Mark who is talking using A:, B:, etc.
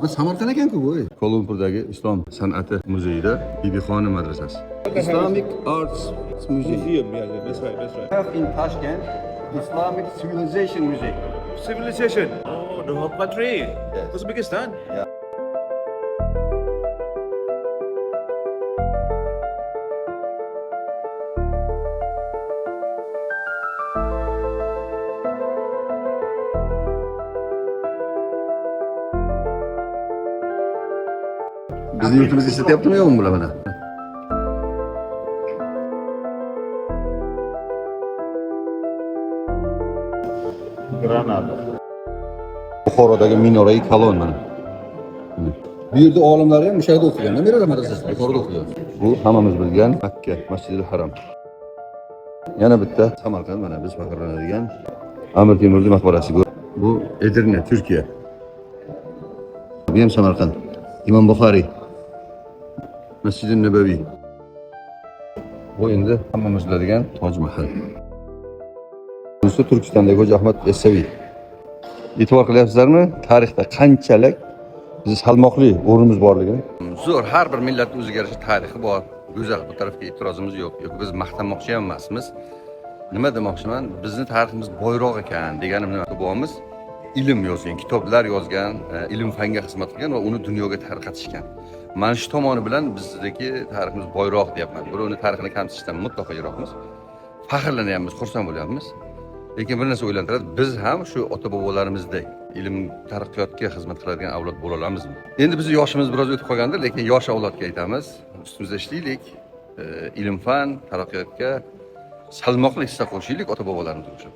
A: Bu Samarqand ekan-ku bu. Kuala Lumpurdagi Islom san'ati muzeyida Bibixonim madrasasi. Islamic Arts Museum.
B: Yeah, that's right.
A: Have in Tashkent Islamic Civilization Museum.
B: Civilization. Oh, the whole country.
A: Yes.
B: Uzbekistan.
A: Bizni yurtimizga ishlatyaptimi yo'qmi bular mana?
B: Granada.
A: Buxorodagi Minorai Kalon mana. Bu yerda olimlar ham o'sha yerda o'qigan. Minorai madrasasida Buxoroda o'qigan. Bu hammamiz bilgan Makka, Masjidil Haram. Yana bitta Samarqand mana biz faxrlanadigan Amir Temurning maqbarasi. Bu Edirne, Turkiya. Bu ham Samarqand. Imom Buxoriy. Masjid Nabaviy. Bu endi hammamiz biladigan Toj Mahal. Bunisi Turkistondagi Xo'ja Ahmad Yassaviy. E'tibor qilyapsizlarmi? Tarixda qanchalik biz salmoqli o'rnimiz borligini. Zo'r, har bir millatning o'ziga yarasha tarixi bor. Go'zal, bu tarafga e'tirozimiz yo'q. Yo'q, biz maqtanmoqchi ham emasmiz. Nima demoqchiman? Bizning tariximiz boyroq ekan deganim nima? Bobomiz ilm yozgan, kitoblar yozgan, ilm fanga xizmat qilgan va uni dunyoga tarqatishgan. Mana shu tomoni bilan bizdagi tariximiz boyroq deyapman. Birovni tarixini kamsitishdan mutlaqo yiroqmiz. Faxrlanyapmiz, xursand bo'lyapmiz. Lekin bir narsa o'ylantiradi, biz ham shu ota-bobolarimizdek ilm taraqqiyotga xizmat qiladigan avlod bo'la olamizmi? Endi bizning yoshimiz biroz o'tib qolgandir, lekin yosh avlodga aytamiz, ustimizda ishlaylik, ilm fan taraqqiyotga salmoqli hissa qo'shaylik ota-bobolarimiz uchun.